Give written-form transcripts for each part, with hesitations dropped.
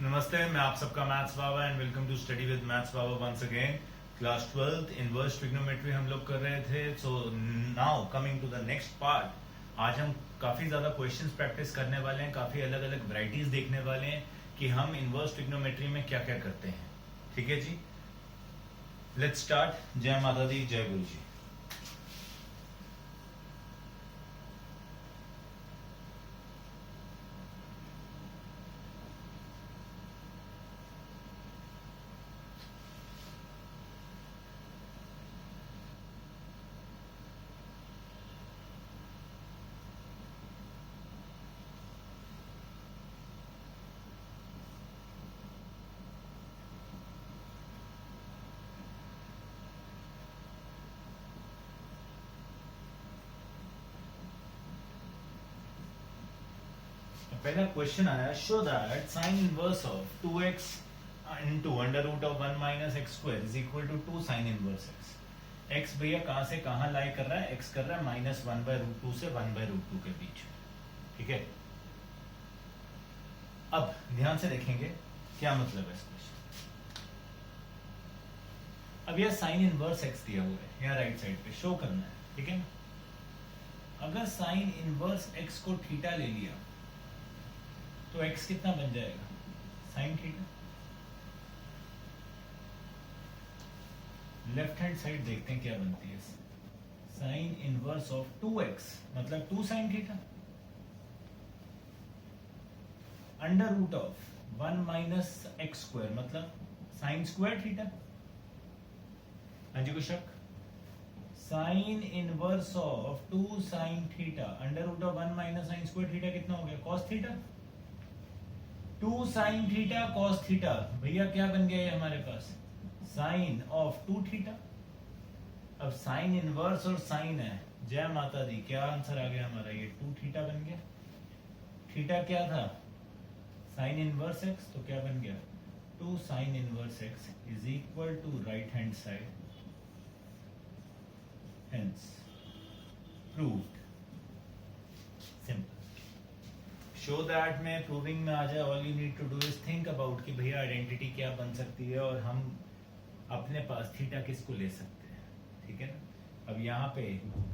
नमस्ते, मैं आप सबका maths Baba and welcome to study with maths Baba once again. Class 12th inverse trigonometry हम लोग कर रहे थे। So now coming to the next part. आज हम काफी ज्यादा क्वेश्चंस प्रैक्टिस करने वाले हैं, काफी अलग अलग वैरायटीज देखने वाले हैं कि हम इनवर्स ट्रिग्नोमेट्री में क्या क्या करते हैं। ठीक है जी, लेट्स स्टार्ट। जय माता दी, जय गुरु जी। पहला क्वेश्चन आया, show that sine inverse of 2x into under root of 1 minus x square is equal to 2 sine inverse x। x भैया कहां से कहां लाई कर रहा है? x कर रहा है माइनस 1 बाय रूट 2 से 1 बाय रूट 2 के बीच। ठीक है, अब ध्यान से देखेंगे क्या मतलब है इस क्वेश्चन। अब यह साइन इनवर्स x दिया हुआ है, यहाँ राइट साइड पे शो करना है। ठीक है ना, अगर साइन इनवर्स x को थीटा ले लिया तो x कितना बन जाएगा? Sine theta. Left hand side देखते हैं क्या बनती है। साइन इनवर्स ऑफ 2x मतलब 2 sine theta under root of 1 minus x square मतलब साइन स्क्वायर थीटा। हाँ जी, कोई शक? Sine inverse of 2 sine theta under root of 1 minus sine square theta कितना हो गया? Cos theta. 2 sine theta cos theta भैया क्या बन गया ये हमारे पास? Sine of 2 theta. अब साइन इनवर्स और साइन है, जय माता दी, क्या आंसर आ गया हमारा? ये 2 थीटा बन गया। थीटा क्या था? साइन इनवर्स एक्स, तो क्या बन गया? 2 sine inverse x is equal to right hand side, hence proved. Simple. Show that में प्रूविंग में आ जाए, all you need to do is think about कि भैया आइडेंटिटी क्या बन सकती है और हम अपने पास थीटा किसको ले सकते हैं। ठीक है ना, अब यहाँ पे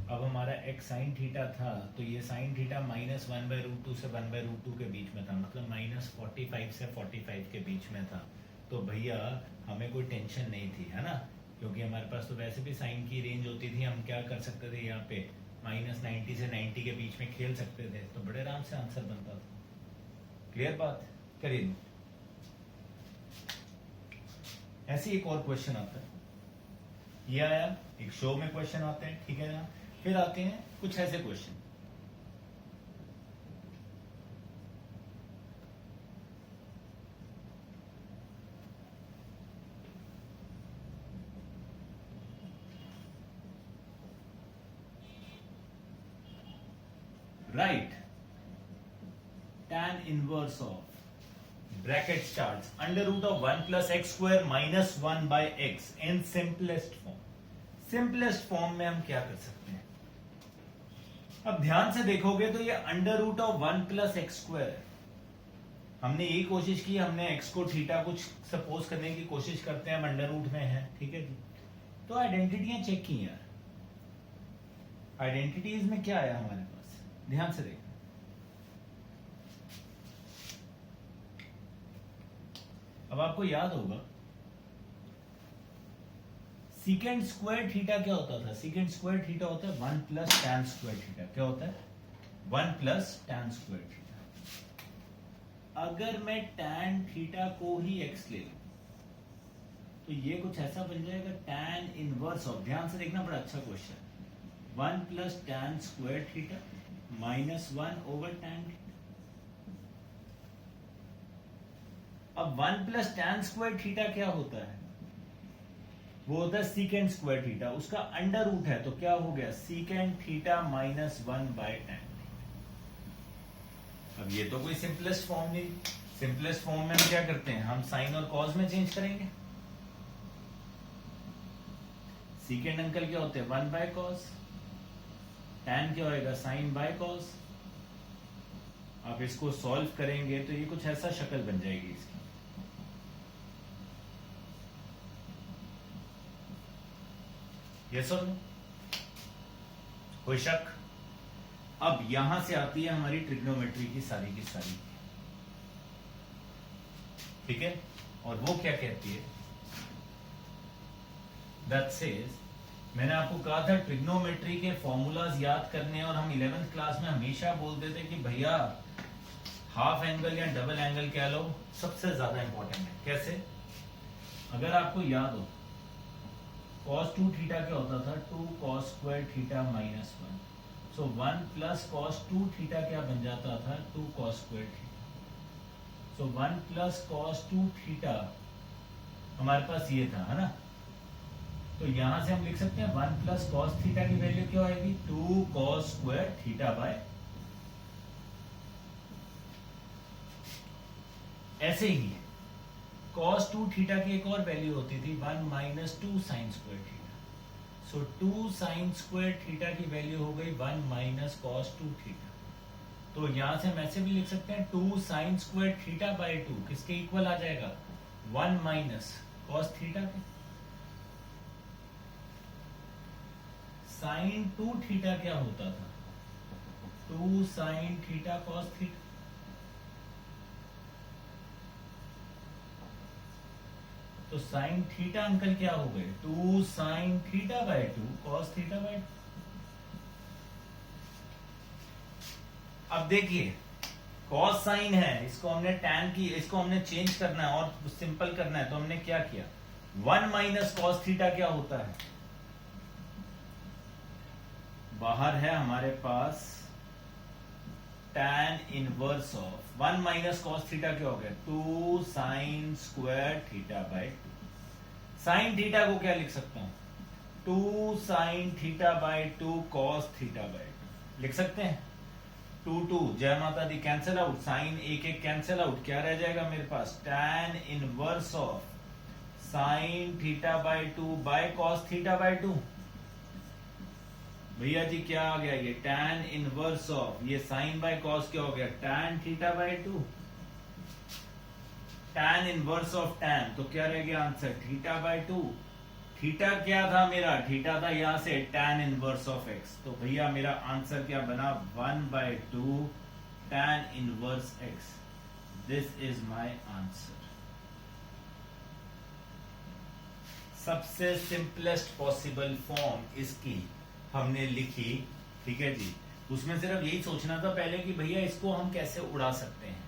अब हमारा x साइन थीटा था तो ये sine theta minus 1 by root 2 से 1 बाय रूट 2 के बीच में था, मतलब माइनस 45 से 45 के बीच में था। तो भैया हमें कोई टेंशन नहीं थी, है ना, क्योंकि हमारे पास तो वैसे भी साइन की रेंज होती थी। हम क्या कर सकते थे, यहाँ पे माइनस 90 से 90 के बीच में खेल सकते थे, तो बड़े आराम से आंसर बनता था। क्लियर बात? करिए। ऐसे एक और क्वेश्चन आता है, ये आया, एक शो में क्वेश्चन आते हैं। ठीक है ना, फिर आते हैं कुछ ऐसे question. Right tan inverse of bracket starts under root of 1 plus x square minus 1 by x in simplest form. Simplest form में हम क्या कर सकते हैं? अब ध्यान से देखोगे तो ये under root of 1 plus x square है। हमने यही कोशिश की, हमने एक्स को थीटा कुछ सपोज करने की कोशिश करते हैं, हम अंडर रूट में है। ठीक है जी, तो आइडेंटिटियां चेक की यार। आइडेंटिटीज में क्या आया हमारे पास? ध्यान से देखो, अब आपको याद होगा सीकेंड स्क्वायर थीटा क्या होता था? सीकेंड स्क्वायर थीटा होता है 1 प्लस टैन स्क्वायर थीटा। क्या होता है? 1 प्लस टैन स्क्वायर थीटा। अगर मैं टैन थीटा को ही एक्स ले लूं तो ये कुछ ऐसा बन जाएगा, टैन इनवर्स ऑफ, ध्यान से देखना, बड़ा अच्छा question, 1 plus tan square theta minus 1 over tan theta. अब 1 प्लस टैन स्क्वायर थीटा क्या होता है? वो होता है सीकेंड स्क्वायर थीटा, उसका अंडर रूट है, तो क्या हो गया? Secant theta minus 1 by tan. अब ये तो कोई सिंपलेस्ट फॉर्म नहीं। सिंपलेस्ट फॉर्म में हम क्या करते हैं? हम साइन और कॉस में चेंज करेंगे। सीकेंड अंकल क्या होते हैं? 1 बाय कॉस। टैन क्या होएगा? Sine by cos. आप इसको सॉल्व करेंगे तो ये कुछ ऐसा शक्ल बन जाएगी इसकी। यस और नो? कोई शक? अब यहां से आती है हमारी ट्रिग्नोमेट्री की सारी, ठीक है। और वो क्या कहती है, दैट सेज, मैंने आपको कहा था ट्रिग्नोमेट्री के फॉर्मूलाज याद करने, और हम 11th क्लास में हमेशा बोलते थे कि भैया हाफ एंगल या डबल एंगल कह लो, सबसे ज्यादा इंपॉर्टेंट है। कैसे? अगर आपको याद हो cos 2 थीटा क्या होता था, 2 cos स्क्वायर थीटा माइनस 1, सो 1 प्लस cos 2 थीटा क्या बन जाता था, 2 cos स्क्वायर थीटा। सो 1 प्लस cos 2 थीटा हमारे पास ये था, है ना। तो यहां से हम लिख सकते हैं 1 प्लस cos थीटा की वैल्यू क्या आएगी, 2 cos स्क्वायर थीटा बाय, ऐसे ही cos 2 थीटा की एक और वैल्यू होती थी 1 माइनस 2 साइन स्क्वायर थीटा। सो 2 साइन स्क्वायर थीटा की वैल्यू हो गई 1 माइनस cos 2 थीटा। तो यहां से हम ऐसे भी लिख सकते हैं 2 साइन स्क्वायर थीटा बाय 2 किसके इक्वल आ जाएगा, 1 माइनस cos थीटा के। साइन 2 थीटा क्या होता था, 2 साइन थीटा cos थीटा। तो साइन थीटा अंकल क्या हो गए, 2 sine theta by 2 cos theta by 2। अब देखिए cos साइन है, इसको हमने tan की, इसको हमने चेंज करना है और सिंपल करना है, तो हमने क्या किया, 1 माइनस cos थीटा क्या होता है, बाहर है हमारे पास tan इनवर्स ऑफ 1 माइनस cos थीटा क्या हो गया, 2 sign square theta by 2। Sine theta को क्या लिख सकता हूं, 2 sine theta by 2 cos theta by 2 लिख सकते हैं। 2 2 जय माता दी कैंसिल आउट, साइन एक एक कैंसिल आउट, क्या रह जाएगा मेरे पास, tan inverse of sine theta by 2 by cos theta by 2। भैया जी क्या आ गया, ये tan इनवर्स ऑफ ये साइन बाय cos क्या हो गया, tan theta by 2। tan inverse of tan, तो क्या रह गया आंसर, थीटा बाय 2। थीटा क्या था मेरा, थीटा था यहां से tan इनवर्स ऑफ x, तो भैया मेरा आंसर क्या बना, 1/2 tan inverse x। This is my answer. सबसे सिंपलेस्ट पॉसिबल फॉर्म इसकी हमने लिखी, ठीक है जी। उसमें सिर्फ यही सोचना था पहले कि भैया इसको हम कैसे उड़ा सकते हैं,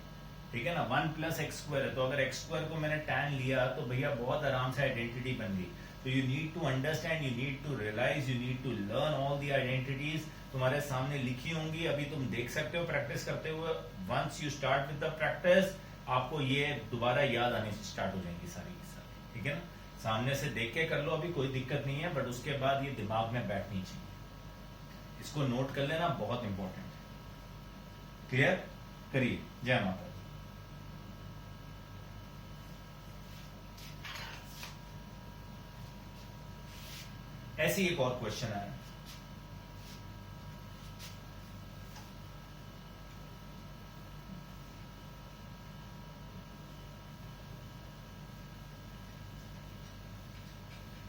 ठीक है ना। 1 प्लस एक्स स्क्वायर है, तो अगर एक्स स्क्वायर को मैंने tan लिया तो भैया बहुत आराम से आइडेंटिटी बन गई। तो you need to understand, you need to realize, you need to learn all the identities. तुम्हारे सामने लिखी होंगी, अभी तुम देख सकते हो प्रैक्टिस करते हुए। Once you start with the practice, आपको ये दोबारा याद आने से स्टार्ट हो जाएंगी सारी की सारी, ठीक है ना। सामने से देख के कर लो, अभी कोई दिक्कत नहीं है, बट उसके बाद ये दिमाग में बैठनी चाहिए। इसको नोट कर लेना, बहुत इंपॉर्टेंट है। क्लियर? करिए, जय माता। ऐसी एक और क्वेश्चन आया,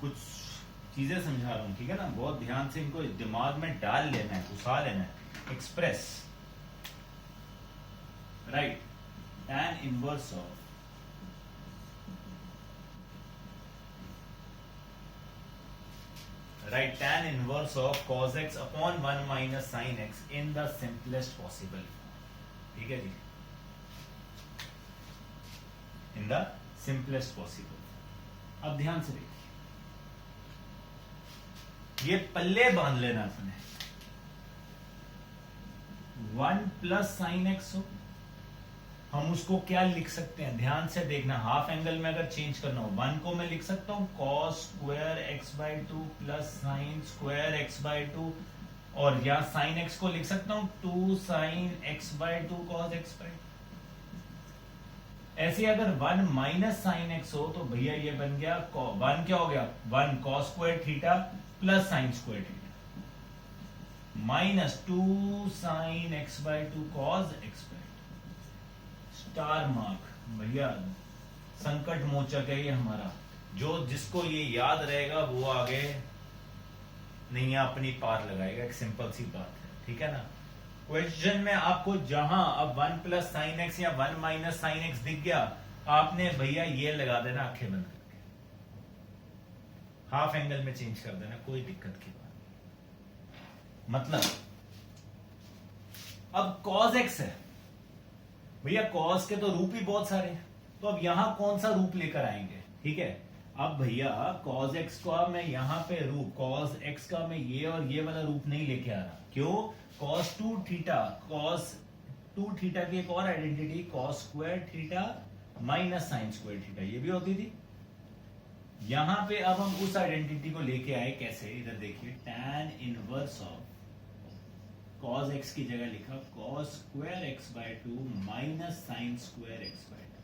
कुछ चीजें समझा रहा हूं, ठीक है ना। बहुत ध्यान से इनको दिमाग में डाल लेना है, घुसा लेना है। Express right tan inverse of right tan inverse of cos x upon 1 minus sine x in the simplest possible form, ठीक है जी, इन द सिंपलेस्ट पॉसिबल। अब ध्यान से देखिए, ये पल्ले बांध लेना अपने, 1 प्लस साइन एक्स हो, हम उसको क्या लिख सकते हैं, ध्यान से देखना। हाफ एंगल में अगर चेंज करना हो, 1 को मैं लिख सकता हूं cos square x by 2 plus sine square x by 2, और या साइन एक्स को लिख सकता हूं 2 sine x by 2 cos x by. ऐसे अगर 1 माइनस साइन एक्स हो तो भैया ये बन गया 1 क्या हो गया, 1 cos square theta plus sine square theta minus 2 sine x by 2 cos x by. Star mark भैया संकट मोचक है ये हमारा, जो जिसको ये याद रहेगा वो आगे नैया अपनी पार लगाएगा, एक सिंपल सी बात है, ठीक है ना। क्वेश्चन में आपको जहां अब 1 प्लस साइन एक्स या 1 माइनस साइन एक्स दिख गया, आपने भैया ये लगा देना आंखें बंद करके, हाफ एंगल में चेंज कर देना, कोई दिक्कत की बात नहीं। मतलब अब cos x है भैया, cos के तो रूप ही बहुत सारे हैं, तो अब यहां कौन सा रूप लेकर आएंगे, ठीक है। अब भैया cos x का मैं यहां पे रूप cos x का मैं ये और ये वाला रूप नहीं लेके आ रहा, क्यों? cos 2 थीटा, cos 2 थीटा की एक और identity cos square theta minus sine square theta, ये भी होती थी। यहां पे अब हम उस आइडेंटिटी को लेके आए, कैसे? इधर देखिए, tan inverse of cos x की जगह लिखा cos square x by 2 minus sine square x by 2।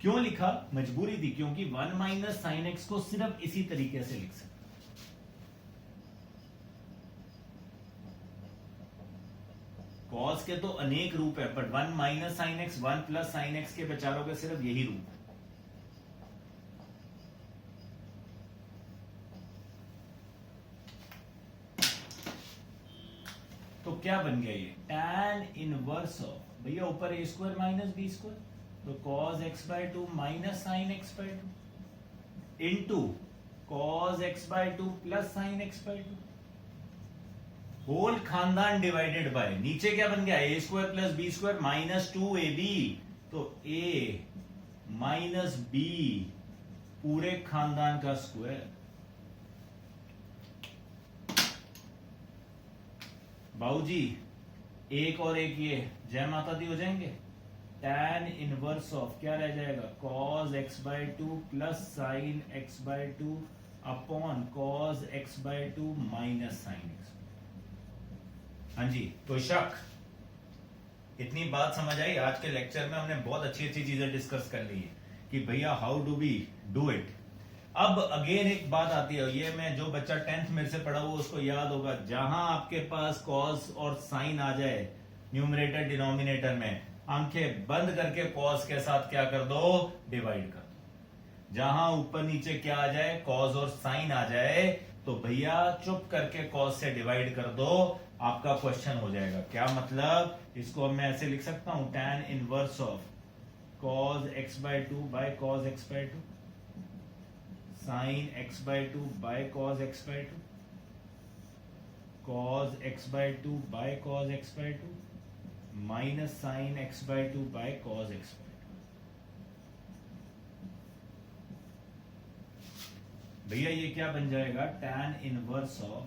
क्यों लिखा? मजबूरी थी, क्योंकि 1 माइनस साइन x को सिर्फ इसी तरीके से लिख सकते। cos के तो अनेक रूप है, but 1 minus sine x 1 plus sine x के बेचारों के सिर्फ यही रूप है। तो क्या बन गया ये? tan इनवर्स ऑफ भैया ऊपर a square minus b square, तो cos x by 2 minus sine x by 2 into cos x by 2 plus sine x by 2, whole खानदान डिवाइडेड बाय, नीचे क्या बन गया? a square plus b square minus 2ab, तो a minus b पूरे खानदान का स्क्वायर। बाबूजी एक और एक ये जय माता दी हो जाएंगे, tan इनवर्स ऑफ क्या रह जाएगा? cos x by 2 plus sine x by 2 upon cos x by 2 minus sine x। हाँ जी, कोई शक? इतनी बात समझ आई? आज के लेक्चर में हमने बहुत अच्छी अच्छी चीजें डिस्कस कर ली है कि भैया how do we do it. अब अगेन एक बात आती है, ये मैं जो बच्चा 10th मेरे से पढ़ा हुआ उसको याद होगा, जहां आपके पास cos और sin आ जाए न्यूमरेटर डिनोमिनेटर में, आंखें बंद करके cos के साथ क्या कर दो? डिवाइड कर दो। जहां ऊपर नीचे क्या आ जाए? cos और sin आ जाए, तो भैया चुप करके cos से डिवाइड कर दो, आपका क्वेश्चन हो जाएगा। क्या मतलब? इसको मैं ऐसे लिख सकता हूं, tan inverse of cos x by 2 by cos x by 2 sine x by 2 by cos x by 2 cos x by 2 by cos x by 2 minus sine x by 2 by cos x by 2। भैया ये क्या बन जाएगा? tan inverse of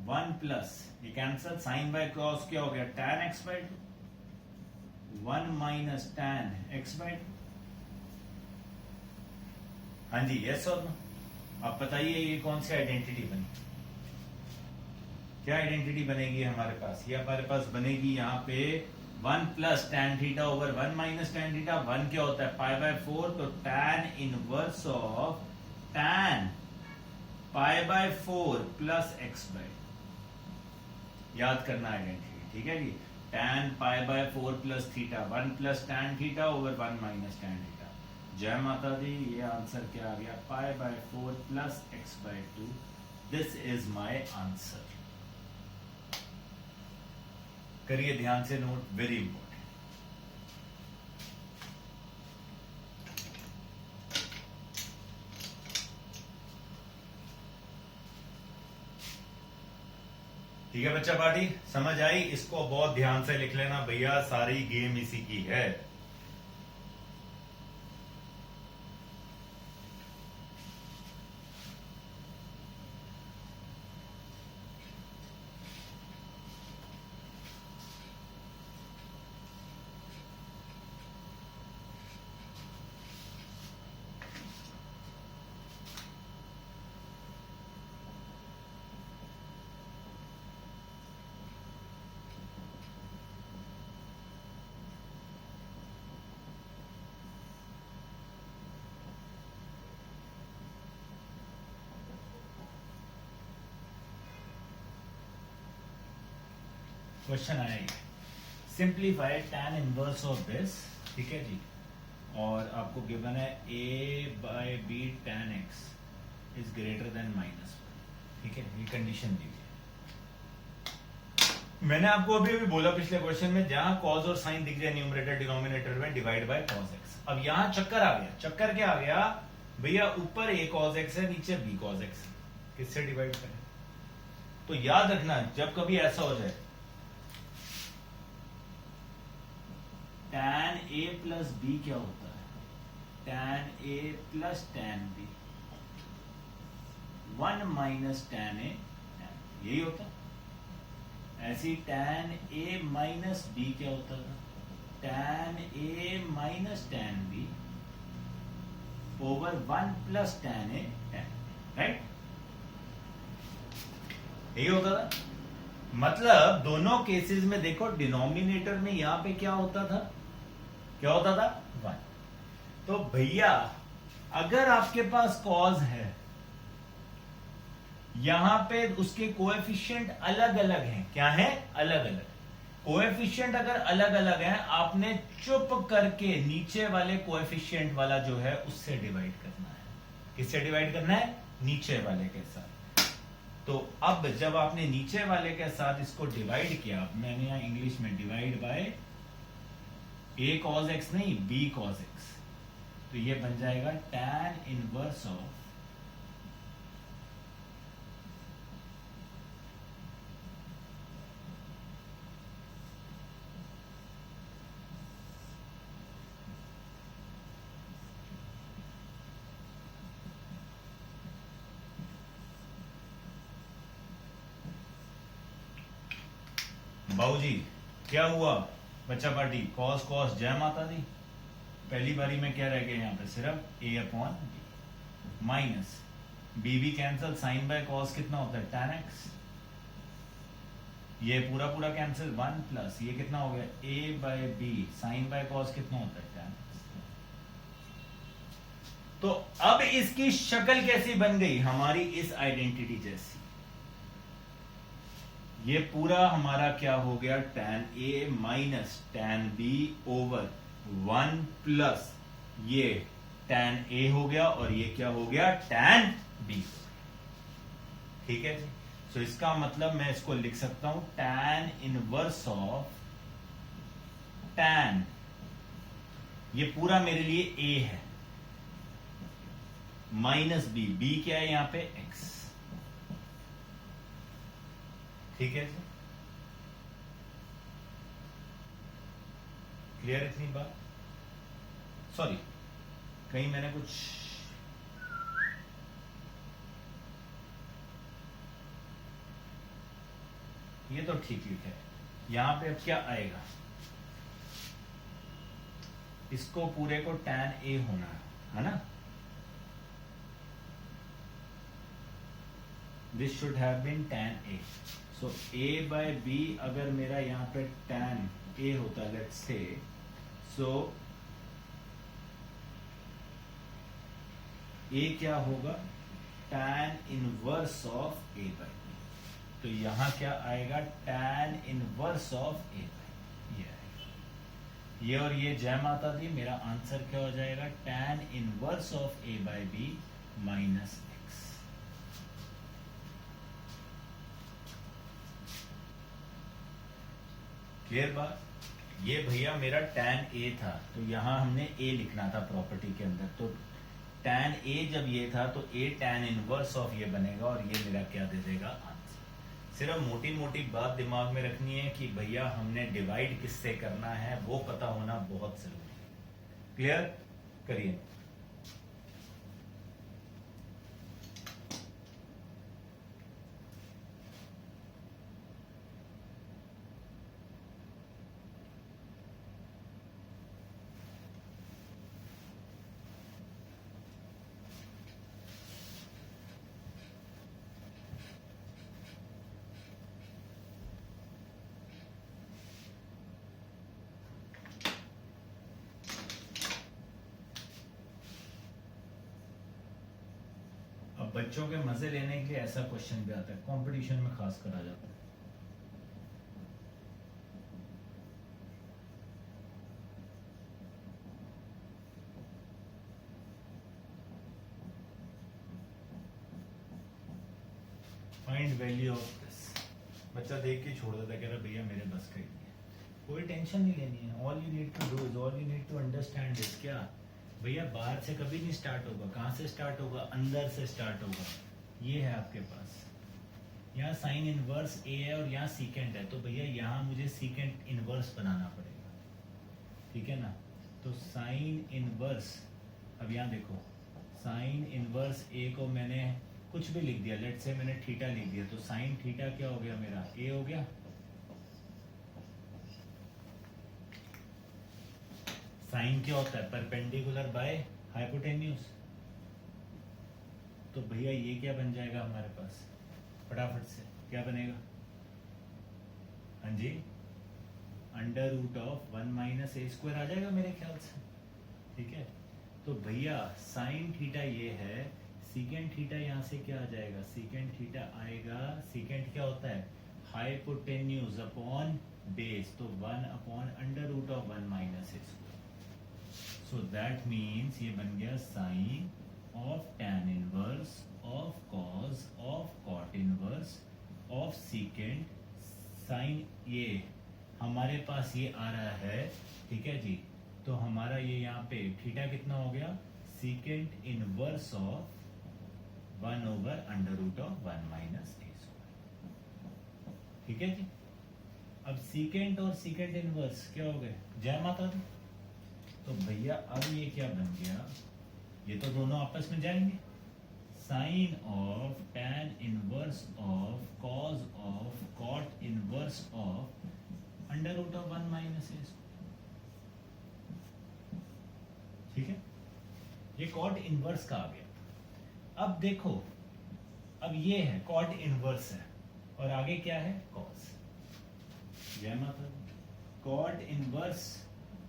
1 plus, ये cancel, sine by cos क्या हो गया? tan x by 2 1 minus tan x by 2। हाँ जी, यस और नो? आप बताइए ये कौन सी आइडेंटिटी बनी? क्या आइडेंटिटी बनेगी हमारे पास? ये हमारे पास बनेगी यहाँ पे 1 plus tan theta over 1 minus tan theta. 1 क्या होता है? पाई बाय 4, तो tan inverse of tan pi by 4 plus x by, याद करना आइडेंटिटी, ठीक है जी। tan pi by 4 plus theta, 1 plus tan theta over 1 minus tan theta. जय माता दी, ये आंसर क्या आ गया? Pi by 4 plus x by 2। This is my answer. करिए ध्यान से नोट, वेरी इंपॉर्टेंट। ठीक है बच्चा पार्टी, समझ आई? इसको बहुत ध्यान से लिख लेना भैया, सारी गेम इसी की है। क्वेश्चन आएगा, simplify tan inverse of this, ठीक है जी, और आपको गिवन है a by b tan x is greater than minus, ठीक है, ये कंडीशन दी है। मैंने आपको अभी अभी बोला पिछले क्वेश्चन में, जहां कॉज और साइन दिख जाए न्यूमरेटर डिनोमिनेटर में, डिवाइड बाय कॉस एक्स। अब यहां चक्कर आ गया। चक्कर क्या आ गया भैया, ऊपर a cos x है, नीचे b cos x है, किससे डिवाइड करें? तो याद रखना जब कभी ऐसा हो जाए, tan a प्लस b क्या होता है? tan a plus tan b, 1 minus tan a, यही होता है। ऐसी tan a माइनस b क्या होता था? tan a minus tan b over 1 plus tan a tan, right? यही होता था। मतलब दोनों केसेस में देखो, डिनोमिनेटर में यहां पे क्या होता था? क्या होता था? 1। तो भैया अगर आपके पास कॉज है, यहां पे उसके कोएफिशिएंट अलग अलग हैं। क्या है? अलग अलग। कोएफिशिएंट अगर अलग अलग हैं, आपने चुप करके नीचे वाले कोएफिशिएंट वाला जो है उससे डिवाइड करना है। किससे डिवाइड करना है? नीचे वाले के साथ। तो अब जब आपने नीचे वाले के साथ इसको डिवाइड किया, मैंने यहां इंग्लिश में divide by a cos x नहीं, b cos x, तो ये बन जाएगा tan इनवर्स ऑफ बाबूजी क्या हुआ बच्चा पार्टी? कॉस कॉस जय माता दी। पहली बारी में क्या रह गया यहाँ पे? सिर्फ a upon b minus b भी कैंसिल, साइन बाय कॉस कितना होता है? tan x। ये पूरा पूरा कैंसिल, 1 प्लस ये कितना हो गया? a by b sine by cos कितना होता है? tan x। तो अब इसकी शक्ल कैसी बन गई? हमारी इस आइडेंटिटी जैसी। ये पूरा हमारा क्या हो गया? tan a minus tan b over 1 plus ये tan a हो गया, और ये क्या हो गया? tan b। ठीक है जी। तो इसका मतलब मैं इसको लिख सकता हूं tan इनवर्स ऑफ tan, ये पूरा मेरे लिए a है, माइनस b, b क्या है यहां पे? x। ठीक है जी, क्लियर इतनी बात? सॉरी, कहीं मैंने कुछ ये तो ठीक लिखा है। यहां पे अब क्या आएगा? इसको पूरे को tan a होना है ना? This should have been tan a। So a by b अगर मेरा यहाँ पे tan a होता, लेट्स से, सो a क्या होगा? tan inverse of a by b। तो यहां क्या आएगा? tan inverse of a by, ये आएगा। ये और ये जय माता दी, मेरा आंसर क्या हो जाएगा? tan inverse of a by b minus x। Clear बात? ये भैया मेरा tan a था, तो यहां हमने a लिखना था प्रॉपर्टी के अंदर। तो tan a जब ये था, तो a tan इनवर्स ऑफ ये बनेगा, और ये मेरा क्या दे देगा? आंसर। सिर्फ मोटी मोटी बात दिमाग में रखनी है कि भैया हमने डिवाइड किससे करना है, वो पता होना बहुत जरूरी है। क्लियर? करिए। बच्चों के मजे लेने के लिए ऐसा क्वेश्चन भी आता है, कंपटीशन में खास कर आ जाता है। Value of this. बच्चा देख के छोड़ देता, कह रहा भैया मेरे बस का ही नहीं है। कोई टेंशन नहीं लेनी है। All you need to do is, all you need to understand is क्या भैया, बाहर से कभी नहीं स्टार्ट होगा। कहाँ से स्टार्ट होगा? अंदर से स्टार्ट होगा। ये है आपके पास, यहाँ साइन इनवर्स ए है और यहाँ सीकेंट है, तो भैया यहाँ मुझे सीकेंट इनवर्स बनाना पड़ेगा, ठीक है ना। तो साइन इनवर्स, अब यहाँ देखो, साइन इनवर्स ए को मैंने कुछ भी लिख दिया, लेट से मैंने थीटा लिख दिया, तो साइन थीटा क्या हो गया मेरा? ए हो गया। साइन क्या होता है? Perpendicular by hypotenuse. तो भैया ये क्या बन जाएगा हमारे पास? फटाफट से क्या बनेगा? हाँ जी, under root of 1 minus a square आ जाएगा मेरे ख्याल से, ठीक है। तो भैया साइन थीटा ये है, सीकेंट थीटा यहाँ से क्या आ जाएगा? सीकेंट थीटा आएगा, सीकेंट क्या होता है? हाइपोटेन्यूज अपॉन बेस, तो 1 upon under root of 1 minus a square. So that means ये बन गया sine of tan inverse of cos of cot inverse of secant sine. ये हमारे पास ये आ रहा है, ठीक है जी। तो हमारा ये यहाँ पे थीटा कितना हो गया? Secant inverse of 1 over under root of 1 minus a square, ठीक है जी। अब सीकेंट और सीकेंट इनवर्स क्या हो गए? जय माता दी। तो भैया अब ये क्या बन गया? ये तो दोनों आपस में जाएंगे। Sine of tan inverse of cos of cot inverse of under root of 1 minus a square, ठीक है। ये कॉट इनवर्स का आ गया। अब देखो, अब ये है कॉट इनवर्स है और आगे क्या है? कॉस। जय माता। Cot inverse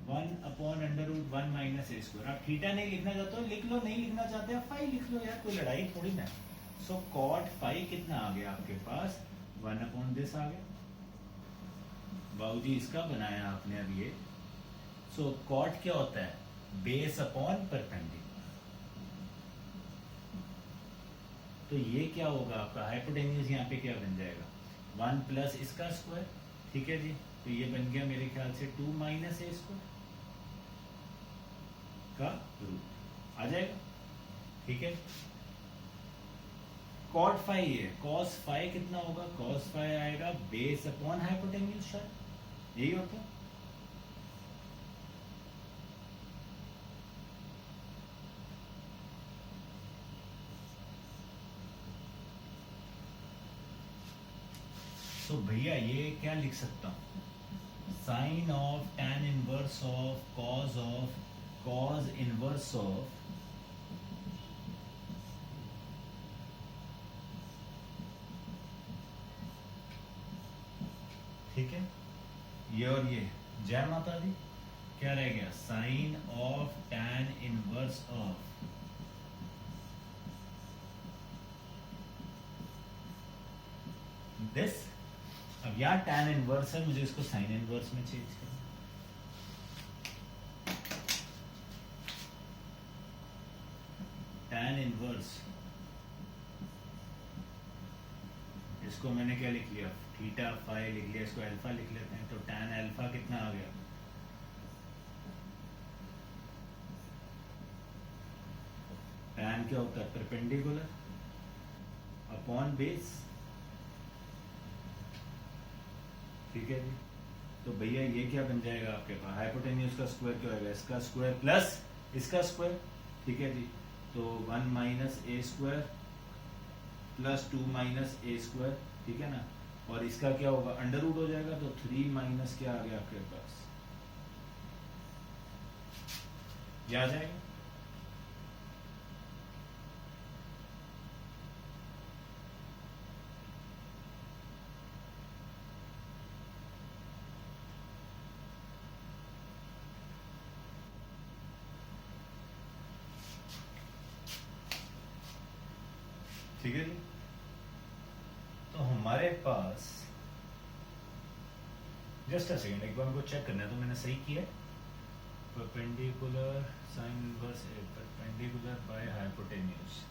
1 upon under root 1 minus a square. आप थीटा नहीं लिखना चाहते हो लिख लो, नहीं लिखना चाहते हो फाई लिख लो यार, कोई लड़ाई थोड़ी ना। सो कॉट फाई कितना आ गया आपके पास? 1 अपॉन दिस आ गया। बाबूजी इसका बनाया आपने अब ये। सो कॉट क्या होता है? Base upon perpendicular. तो ये क्या होगा आपका? हाइपोटेन्यूज यहाँ पे क्या बन जाएगा? 1 प्लस इसका स्क्वायर, ठीक है जी। तो ये बन गया मेरे ख्याल से 2 माइनस ए स्क्वायर का रूट आ जाएगा, ठीक है। कॉट फाई है, कॉस फाई कितना होगा? कॉस फाई आएगा बेस अपॉन हाइपोटेन्यूज, शायद यही होता है। तो भैया ये क्या लिख सकता हूं? Sine of tan inverse of cos inverse of ठीक है, ये और ये। जय माता दी। क्या रह गया? Sine of tan inverse of this. अब यार टैन इनवर्स है, मुझे इसको साइन इनवर्स में चेंज करना। टैन इनवर्स, इसको मैंने क्या लिख लिया? थीटा फाई लिख लिया, इसको अल्फा लिख लेते हैं। तो टैन अल्फा कितना आ गया? टैन क्या होता है? परपेंडिकुलर अपॉन बेस, ठीक है जी। तो भैया ये क्या बन जाएगा आपके पास? हाइपोटेन्यूज का स्क्वायर क्या होगा? इसका स्क्वायर प्लस इसका स्क्वायर, ठीक है जी। तो 1 minus a square plus 2 minus a square, ठीक है ना। और इसका क्या होगा? अंडर रूट हो जाएगा। तो 3 माइनस क्या आ गया आपके पास? ये आ जाएगा। ठीक है जी। तो हमारे पास जस्ट अ सेकेंड, एक बार हमको चेक करना है तो मैंने सही किया। Perpendicular sine inverse A perpendicular by hypotenuse.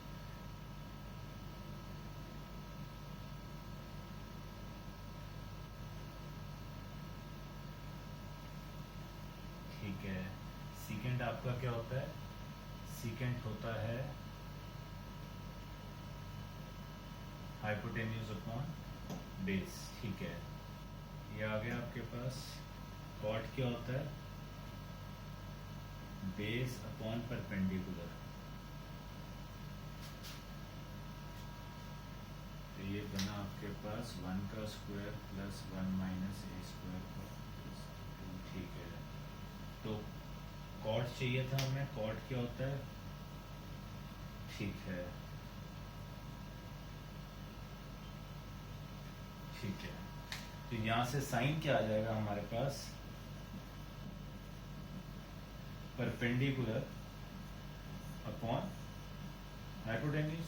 सीकेंड आपका क्या होता है, सीकेंड होता है हाइपोटेन्यूज अपॉन बेस। ठीक है, ये आ गया आपके पास। कॉट क्या होता है, बेस अपॉन परपेंडिकुलर। तो ये बना आपके पास 1 का square plus 1 minus a square का प्लस 2। ठीक है, तो कॉट चाहिए था हमें, कॉट क्या होता है, ठीक है ठीक है, तो यहाँ से साइन क्या आ जाएगा हमारे पास, परपेंडिकुलर अपॉन हाइपोटेन्यूज।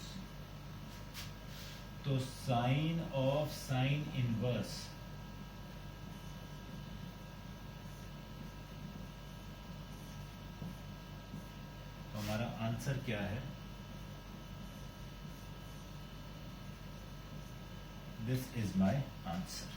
तो साइन ऑफ साइन इनवर्स तो हमारा आंसर क्या है, दिस इज माय आंसर।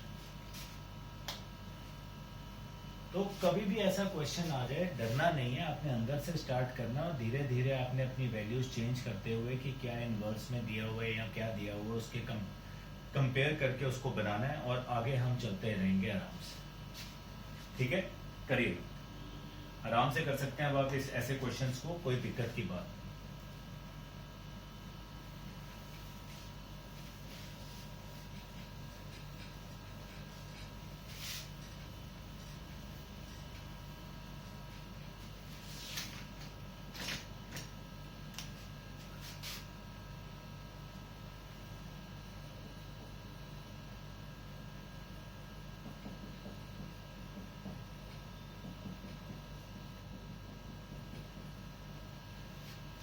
तो कभी भी ऐसा क्वेश्चन आ जाए, डरना नहीं है, आपने अंदर से स्टार्ट करना और धीरे धीरे आपने अपनी वैल्यूज चेंज करते हुए कि क्या इनवर्स में दिया हुआ है या क्या दिया हुआ है उसके कंपेयर करके उसको बनाना है, और आगे हम चलते रहेंगे आराम से। ठीक है, करिए, आराम से कर सकते हैं अब आप इस ऐसे क्वेश्चंस को, कोई दिक्कत की बात।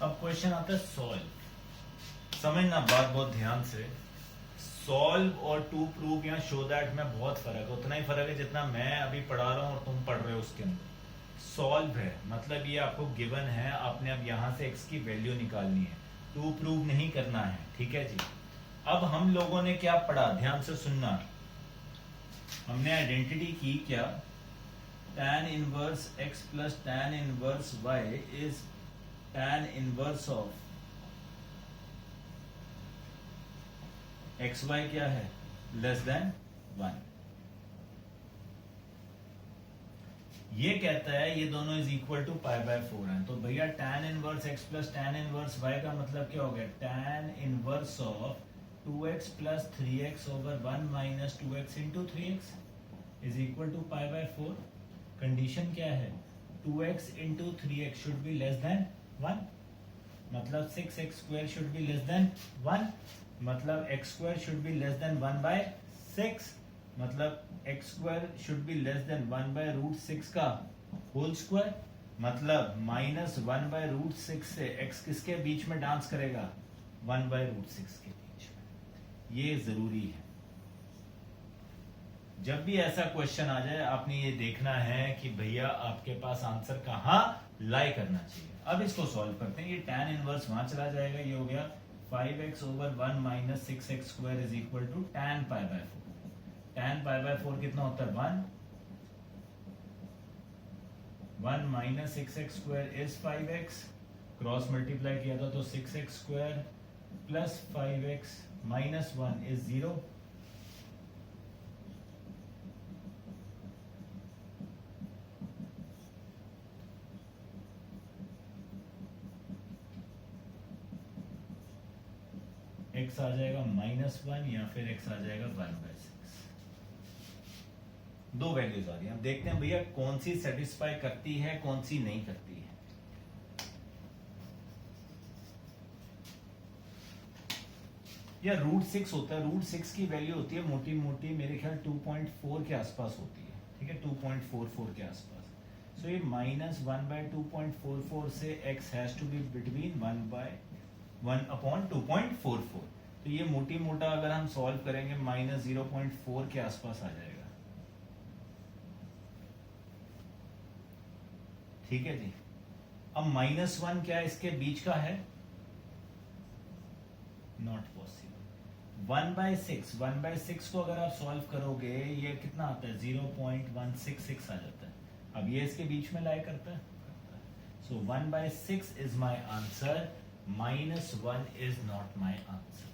अब क्वेश्चन आता है सॉल्व। समझना बात बहुत ध्यान से, सॉल्व और टू प्रूव या शो दैट में बहुत फर्क है, उतना ही फर्क है जितना मैं अभी पढ़ा रहा हूं और तुम पढ़ रहे हो उसके अंदर। सॉल्व है मतलब ये आपको गिवन है, आपने अब यहां से x की वैल्यू निकालनी है, टू प्रूव नहीं करना है। ठीक है जी, अब हम लोगों ने क्या पढ़ा, ध्यान से सुनना, हमने आइडेंटिटी की क्या, tan inverse x plus tan inverse y is tan inverse of x y क्या है, लेस देन 1। ये कहता है ये दोनों is equal to pi by 4 है, तो भैया tan inverse x plus tan inverse y का मतलब क्या हो गया, tan inverse of 2x plus 3x over 1 minus 2x into 3x is equal to pi by 4। Condition क्या है, 2x into 3x should be less than 1, मतलब 6x square should be less than 1, मतलब x square should be less than 1 bye 6, मतलब x square should be less than 1 by root 6 का whole square, मतलब minus 1 by root 6 से x किसके बीच में dance करेगा, 1 by root 6 के बीच में। ये जरूरी है, जब भी ऐसा क्वेश्चन आ जाए आपने ये देखना है कि भैया आपके पास आंसर कहां लाई करना चाहिए। अब इसको सॉल्व करते हैं, ये tan इनवर्स वहां चला जाएगा, ये हो गया 5x over 1 minus 6x square is equal to tan pi by 4। tan pi by 4 कितना होता है, 1 minus 6x square is 5x, cross multiply किया था तो 6x square plus 5x minus 1 is 0। x आ जाएगा -1 या फिर x आ जाएगा 1/6। दो वैल्यूज आ रही हैं, हम देखते हैं भैया कौन सी सेटिस्फाई करती है कौन सी नहीं करती है। या रूट 6 होता है, रूट 6 की वैल्यू होती है मोटी मोटी मेरे ख्याल 2.4 के आसपास होती है, ठीक है 2.44 के आसपास। सो ये -1/2.44 से x has to be between 1/2.44, तो ये मोटी मोटा अगर हम सॉल्व करेंगे -0.4 के आसपास आ जाएगा। ठीक है जी, अब -1 क्या इसके बीच का है, नॉट पॉसिबल। 1/6 को अगर आप सॉल्व करोगे ये कितना आता है 0.166 आ जाता है। अब ये इसके बीच में लाई करता है, So 1/6 is my answer, -1 is not my answer.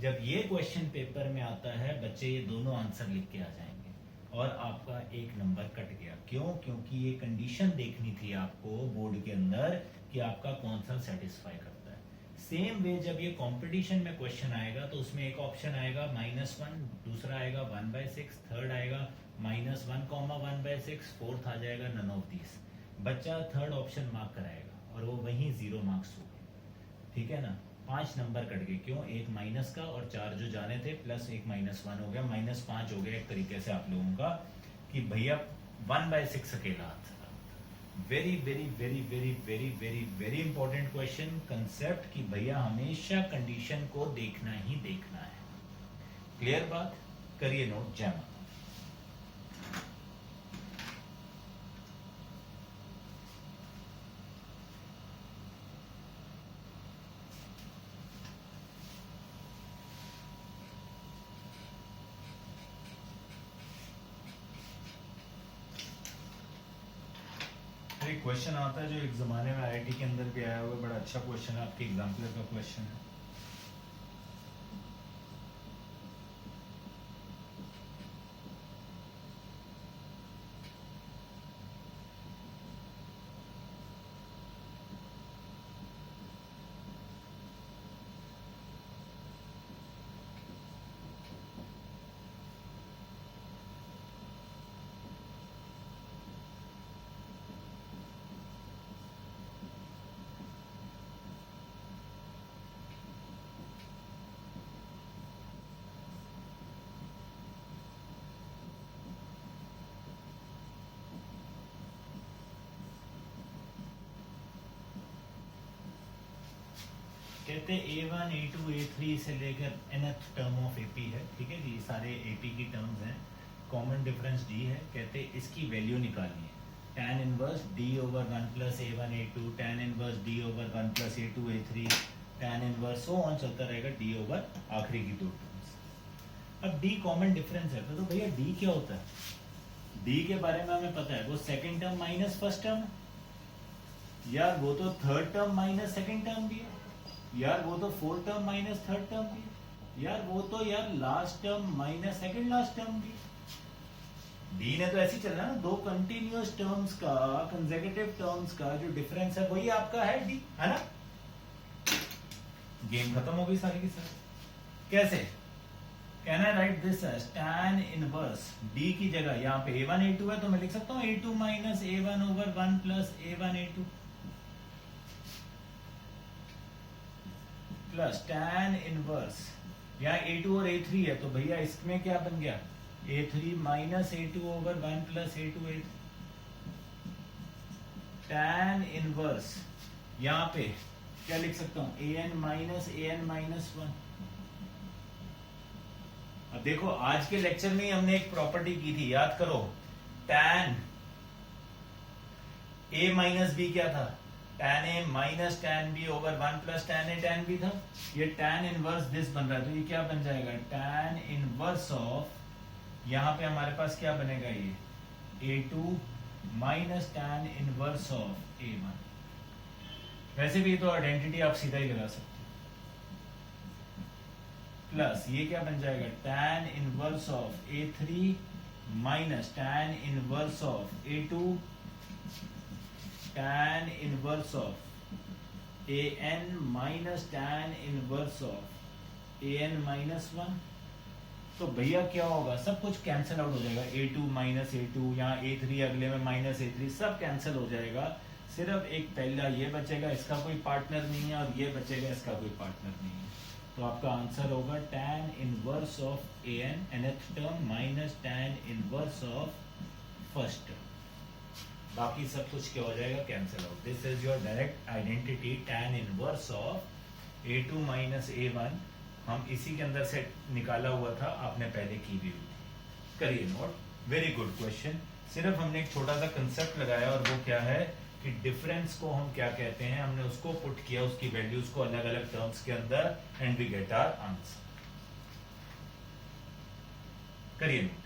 जब ये क्वेश्चन पेपर में आता है बच्चे ये दोनों आंसर लिख के आ जाएंगे और आपका एक नंबर कट गया। क्यों? क्योंकि ये कंडीशन देखनी थी आपको बोर्ड के अंदर कि आपका कौन सा सेटिस्फाई करता है। सेम वे जब ये कंपटीशन में क्वेश्चन आएगा तो उसमें एक ऑप्शन आएगा -1, दूसरा आएगा 1/6, थर्ड आएगा -1, 1/6, फोर्थ आ जाएगा नन ऑफ दीस। बच्चा थर्ड ऑप्शन मार्क कराएगा और वो वहीं 0 मार्क्स हो गए। ठीक है ना? 5 नंबर कट गए। क्यों? एक माइनस का और 4 जो जाने थे प्लस एक -1 हो गया, -5 हो गया एक तरीके से आप लोगों का कि भैया 1/6 अकेला answer. Very very very very very very very important question concept कि भैया हमेशा कंडीशन को देखना ही देखना है। क्लियर बात? करिए नोट। जय माता। एक क्वेश्चन आता है जो एक जमाने में आईआईटी के अंदर भी आया हुआ, बड़ा अच्छा क्वेश्चन है, आपके एग्जाम्पलर का क्वेश्चन है। कहते हैं A1 A2 A3 से लेकर nth टर्म ऑफ AP है। ठीक है जी, सारे AP की टर्म्स हैं। कॉमन डिफरेंस D है। कहते हैं इसकी वैल्यू निकालनी है। tan inverse D/1 + A1 A2, tan inverse D/1 + A2 A3, tan inverse so on चलता रहेगा D/ आखिरी की दो टर्म्स। अब D कॉमन डिफरेंस है तो भैया D क्या होता है? D के बारे में हमें पता है, वो second term minus first term, यार वो तो third term minus second term भी है, यार वो तो fourth term minus third term भी, यार वो तो यार last term minus second last term भी। डी ने तो ऐसे चलना है ना, दो कंटिन्यूअस टर्म्स का, कंसेक्यूटिव टर्म्स का जो डिफरेंस है वही आपका है डी, है ना? गेम खत्म हो गई सारी की सारी। कैसे? Can I write this as tan inverse d की जगह यहाँ पे A1 A2 है तो मैं लिख सकता हूँ A2 - A1/1 + A1 A2 plus tan inverse, यहाँ A2 और A3 है तो भैया इसमें क्या बन गया? A3 - A2/1 + A2 A3 tan inverse, यहाँ पे क्या लिख सकता हूँ? AN - AN-1। अब देखो आज के लेक्चर में हमने एक प्रॉपर्टी की थी, याद करो। tan A - B क्या था? tan A - tan B/1 + tan A tan B था। ये tan इनवर्स दिस बन रहा है तो ये क्या बन जाएगा? tan इनवर्स ऑफ, यहाँ पे हमारे पास क्या बनेगा? ये A2 - tan inverse of A1। वैसे भी तो आइडेंटिटी आप सीधा ही लगा सकते हो। प्लस ये क्या बन जाएगा? tan inverse of A3 - tan inverse of A2 tan inverse of AN - tan inverse of AN - 1। तो भैया क्या होगा? सब कुछ कैंसिल आउट हो जाएगा। A2 - A2, यहाँ A3 अगले में -A3, सब कैंसिल हो जाएगा। सिर्फ एक पहला ये बचेगा, इसका कोई पार्टनर नहीं है, और ये बचेगा, इसका कोई पार्टनर नहीं है। तो आपका आंसर होगा tan inverse of AN nth term - tan inverse of first term. बाकी सब कुछ क्या हो जाएगा? Cancel out. This is your direct identity tan inverse of A2 - A1। हम इसी के अंदर से निकाला हुआ था, आपने पहले की भी हुई थी। करिए नोट। Very good question. सिर्फ हमने एक छोटा सा कंसेप्ट लगाया और वो क्या है कि डिफरेंस को हम क्या कहते हैं, हमने उसको पुट किया, उसकी वैल्यूज को अलग अलग टर्म्स के अंदर, and we get our answer. करिए नोट।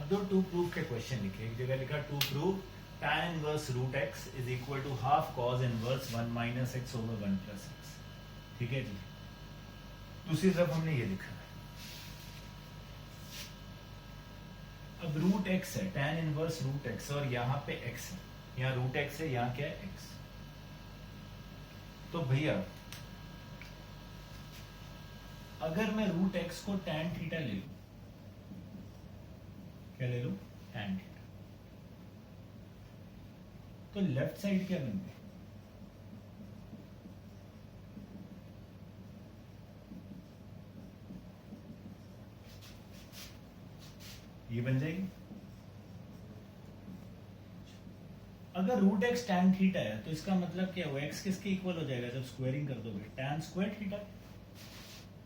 दो टू प्रूफ के क्वेश्चन लिखे, एक जगह लिखा to prove tan inverse root x is equal to half cos inverse 1 minus x over 1 plus x. ठीक है जी। दूसरी तरफ हमने ये लिखा है, अब रूट x है, tan इनवर्स रूट x और यहाँ पे x है, यहाँ रूट x है, यहाँ क्या है x। तो भैया अगर मैं रूट x को tan थीटा ले लूं, क्या ले लूं, tan थीटा, तो लेफ्ट साइड क्या बन गई, ये बन जाएगी। अगर रूट एक्स tan थीटा है तो इसका मतलब क्या हुआ, x किसके इक्वल हो जाएगा जब स्क्वायरिंग कर दोगे, tan स्क्वायर थीटा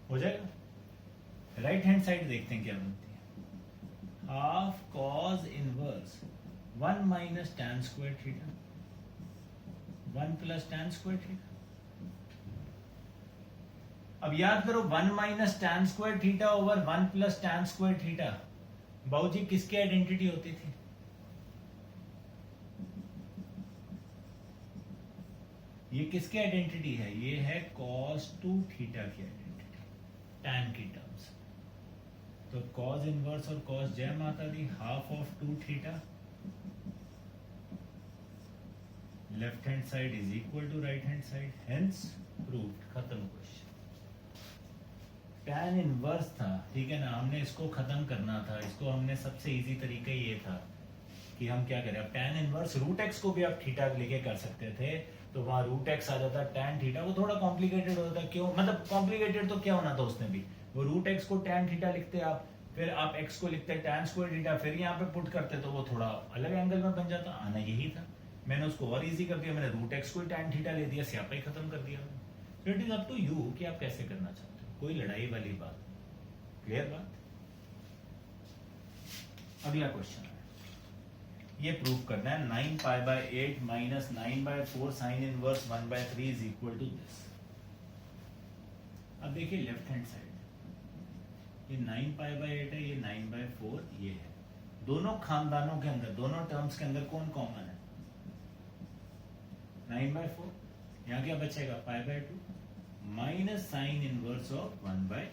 हो जाएगा। राइट हैंड साइड देखते हैं क्या बनती है, half cos inverse 1 minus tan square theta 1 plus tan square theta. अब याद करो 1 minus tan square theta over 1 plus tan square theta, बाबूजी किसकी आइडेंटिटी होती थी, ये किसकी आइडेंटिटी है, ये है cos 2 थीटा की आइडेंटिटी tan की टर्म्स। तो cos इनवर्स और cos जय माता दी half of 2 theta, left hand side is equal to right hand side, hence proved, खत्म क्वेश्चन। tan इनवर्स था, ठीक है ना, हमने इसको खत्म करना था, इसको हमने सबसे इजी तरीका ये था कि हम क्या करें, अब tan इनवर्स रूट x को भी आप थीटा लेके कर सकते थे, तो वहां रूट x आ जाता tan थीटा, वो थोड़ा कॉम्प्लिकेटेड होता, क्यों, मतलब कॉम्प्लिकेटेड तो क्या होना था उसमें भी, वो रूट x को tan थीटा लिखते आप, फिर आप x को लिखते tan स्क्वायर थीटा, फिर यहाँ पे पुट करते तो वो थोड़ा अलग एंगल में बन जाता, आना यही था। मैंने उसको और इजी कर दिया, मैंने रूट x को tan थीटा ले दिया, स्यापा ही खत्म कर दिया। तो it is up to you कि आप कैसे करना चाहते हो, कोई लड़ाई वाली बात, क्लियर बात। अगला क्वेश्चन है, ये प्रूव करना है 9 pi by 8 minus 9 by 4 sine inverse 1 by 3 is equal to this. अब देखिए लेफ्ट हैंड साइड, ये 9 पाई बाय 8 है, ये 9 बाय 4 ये है, दोनों खानदानों के अंदर, दोनों टर्म्स के अंदर कौन कॉमन है, 9 बाय 4, यहाँ क्या बचेगा pi by 2 minus sine inverse of 1 by.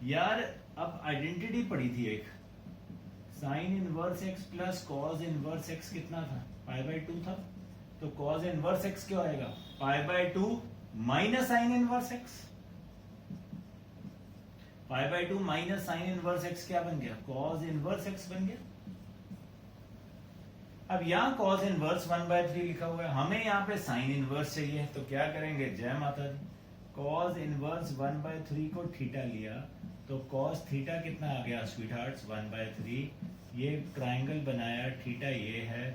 यार अब आइडेंटिटी पड़ी थी एक, sine inverse x plus cos inverse x कितना था, पाई बाय 2 था, तो कॉज इनवर्स एक्स क्या आएगा, पाई by 2 minus sine inverse x, pi by 2 minus sine inverse x क्या बन गया, कॉज इनवर्स एक्स बन गया। अब यहां कॉज इनवर्स 1 बाय 3 लिखा हुआ है, हमें यहाँ पे साइन इनवर्स चाहिए, तो क्या करेंगे, जय माता दी, कॉज इनवर्स 1 बाय 3 को थीटा लिया, तो कॉस थीटा कितना आ गया स्वीट हार्ट्स 1 बाय 3, ये ट्राइंगल बनाया, थीटा ये है,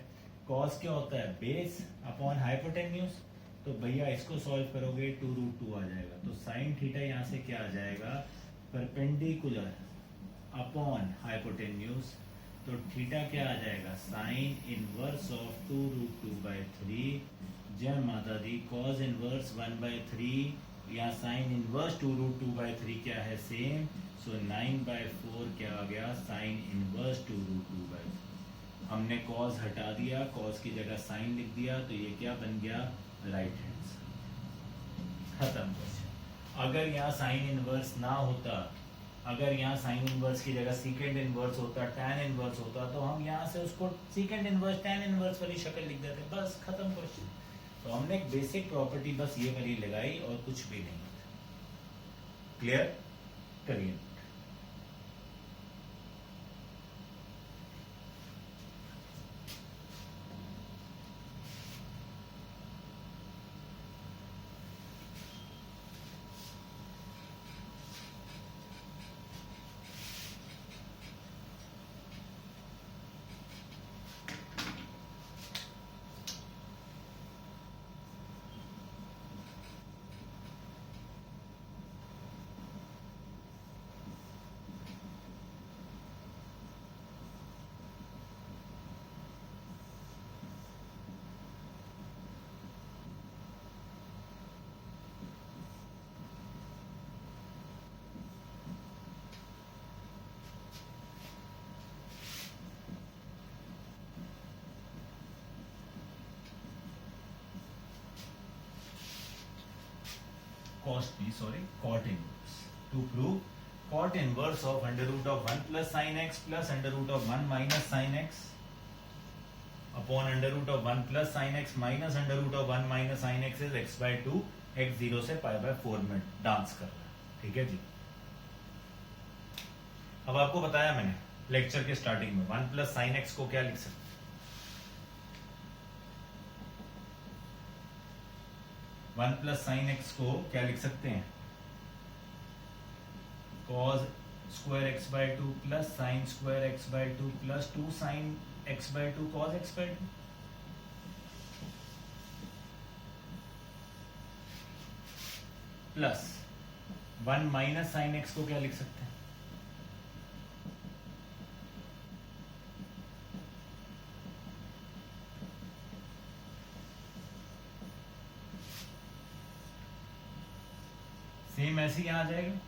कॉस क्या होता है बेस अपॉन हाइपोटेन्यूज, तो भैया इसको सॉल्व करोगे 2 रूट 2 आ जाएगा, तो साइन थीटा यहाँ से क्या आ जाएगा, परपेंडिकुलर अपॉन हाइपोटेन्यूज, तो थीटा क्या आ जाएगा, sine inverse of 2 root 2 by 3, जय माता दी, कॉस इनवर्स 1 बाय 3 या साइन इनवर्स 2 रूट 2 बाय 3 क्या है सेम, सो 9 बाय 4 क्या आ गया, साइन इनवर्स 2 रूट 2 बाय 3। हमने कॉस हटा दिया, कॉस की जगह साइन लिख दिया, तो ये क्या बन गया, राइट हैंड साइड, खत्म क्वेश्चन। अगर यहाँ साइन इनवर्स ना होता, अगर यहाँ साइन इनवर्स की जगह सीकेंड इनवर्स होता, tan इनवर्स होता, तो हम यहाँ से उसको सीकेंड इनवर्स tan इनवर्स वाली शक्ल लिख देते, बस खत्म क्वेश्चन। तो हमने एक बेसिक प्रॉपर्टी बस ये वाली लगाई और कुछ भी नहीं, क्लियर करिए। cot inverse. To prove cot inverse of under root of 1 plus sin x plus under root of 1 minus sin x upon under root of 1 plus sin x minus under root of 1 minus sin x is x by 2, x 0 से pi by 4 में dance कर रहा है. ठीक है जी. अब आपको बताया मैंने लेक्चर के स्टार्टिंग में 1 प्लस साइन एक्स को क्या लिख सकते हैं. 1 प्लस साइन एक्स को क्या लिख सकते हैं. cos square x by 2 plus sine square x by 2 plus 2 sine x by 2 cos x by 2 plus 1 minus sine x को क्या लिख सकते हैं. सेम ऐसे ही यहां आ जाएगा.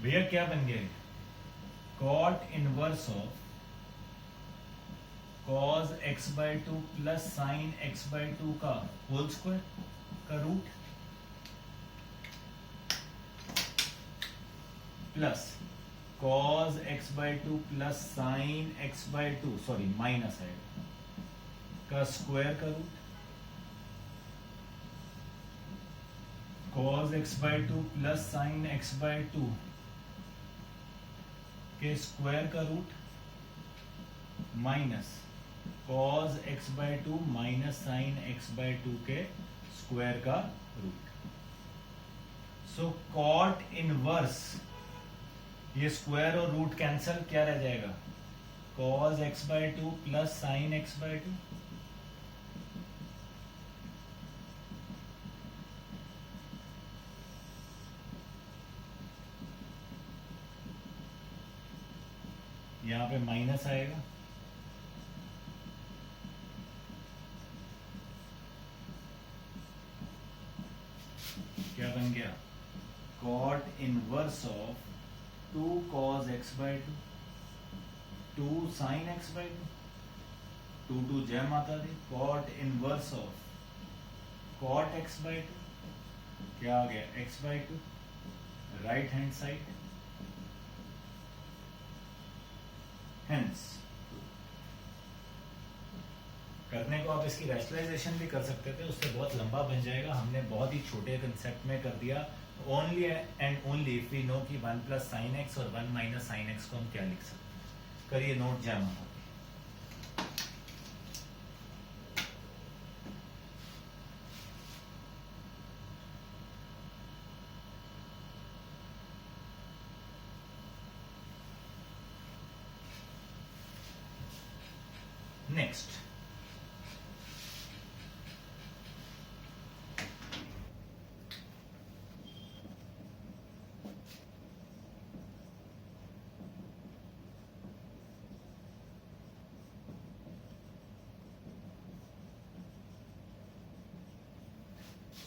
भैया क्या बन गया. Cot inverse of cos x by 2 plus sine x by 2 का होल स्क्वायर का root plus cos x by 2 plus sine x by 2 sorry minus है का स्क्वायर का root cos x by 2 plus sine x by 2 के square का root minus cos x by 2 minus sine x by 2 के square का root. So cot inverse ये square और root cancel क्या रह जाएगा. cos x by 2 plus sine x by 2 यहां पे माइनस आएगा. क्या बन गया. cot inverse of 2 cos x by 2 2 sin x by 2 2 जय माता दी. cot inverse of cot x by 2 क्या आ गया x by 2 right hand side. Hence करने को आप इसकी रैशनलाइजेशन भी कर सकते थे. उससे बहुत लंबा बन जाएगा. हमने बहुत ही छोटे कंसेप्ट में कर दिया. Only and only if we know कि 1 प्लस साइन एक्स और 1 माइनस साइन एक्स को हम क्या लिख सकते हैं. करिए नोट जय माता. Next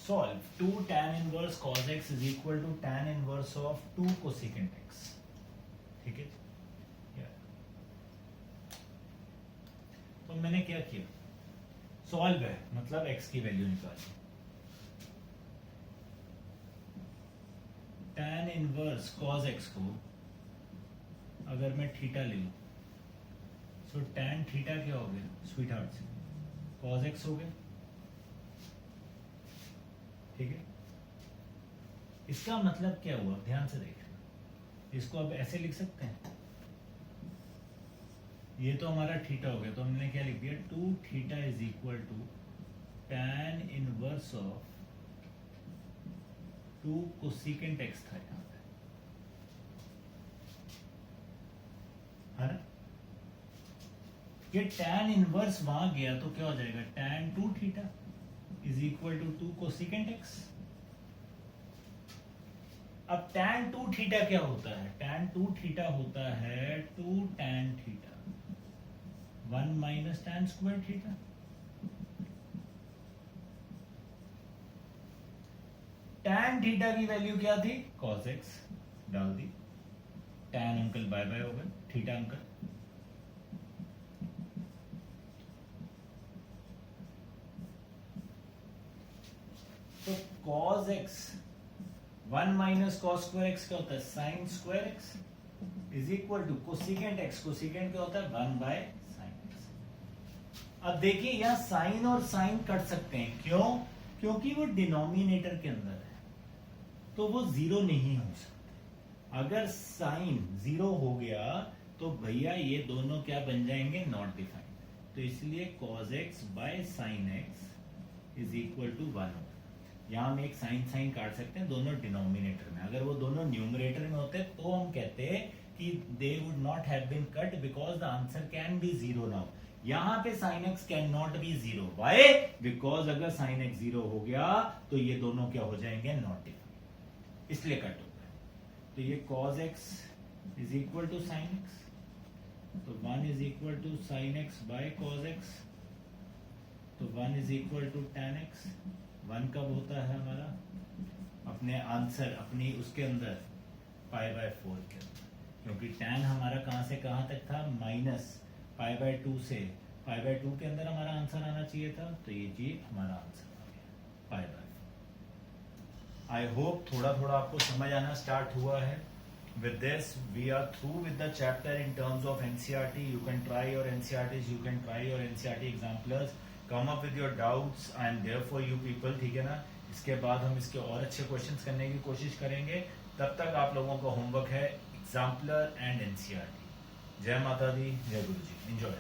solve 2 tan inverse cos x is equal to tan inverse of 2 cosecant x. ठीक है. तो मैंने क्या किया. सॉल्व है मतलब x की वैल्यू निकाली. tan इनवर्स cos x को अगर मैं थीटा ले लूं तो tan थीटा क्या हो गया स्वीट हार्ट से cos x हो गया. ठीक है. इसका मतलब क्या हुआ ध्यान से देखना. इसको अब ऐसे लिख सकते हैं. ये तो हमारा थीटा हो गया. तो हमने क्या लिख दिया 2 theta is equal to tan inverse of 2 cosecant x था यहाँ पे है ना. ये tan इनवर्स वहां गया तो क्या हो जाएगा tan 2 theta is equal to 2 cosecant x. अब tan 2 थीटा क्या होता है. tan 2 थीटा होता है 2 tan theta 1 minus tan square theta. tan theta की वैल्यू क्या थी? cos x डाल दी, tan अंकल बाय बाय हो गए, थीटा अंकल तो cos x 1 माइनस cos स्क्वायर x क्या होता है? sin square x is equal to cosecant x। Cosecant क्या होता है? 1 बाय sin x। अब देखिए यहां साइन और साइन कट सकते हैं, क्यों? क्योंकि वो डिनोमिनेटर के अंदर है, तो वो जीरो नहीं हो सकते। अगर साइन जीरो हो गया तो भैया ये दोनों क्या बन जाएंगे? Not defined. तो इसलिए cos x by sin x is equal to 1। यहां हम एक साइन साइन काट सकते हैं दोनों डिनोमिनेटर में। अगर वो दोनों न्यूमरेटर में होते तो हम कहते कि they would not have been cut because the answer can be zero now. यहां पे sin x can not be zero. Why? Because अगर sin x जीरो हो गया तो ये दोनों क्या हो जाएंगे? नॉट डिफाइंड, इसलिए कट हो गया। तो ये cos x is equal to sin x, तो 1 is equal to sin x by cos x, तो 1 is equal to tan x। 1 कब होता है हमारा? अपने आंसर अपनी उसके अंदर पाई बाय 4 के अंदर, क्योंकि tan हमारा कहां से कहां तक था? माइनस पाई बाय 2 से पाई बाय 2 के अंदर हमारा आंसर आना चाहिए था, तो ये जी हमारा आंसर आ गया पाई बाय 4। आई होप थोड़ा थोड़ा आपको समझ आना स्टार्ट हुआ है। With this, we are through with the chapter in terms of NCERT. You can try your NCERTs, you can try your NCERT exemplars. Come up with your doubts. I am there for you people, ठीक है ना? इसके बाद हम इसके और अच्छे questions करने की कोशिश करेंगे। तब तक आप लोगों का होमवर्क है एग्जाम्पलर एंड NCERT। जय माता दी, जय गुरु जी। एंजॉय।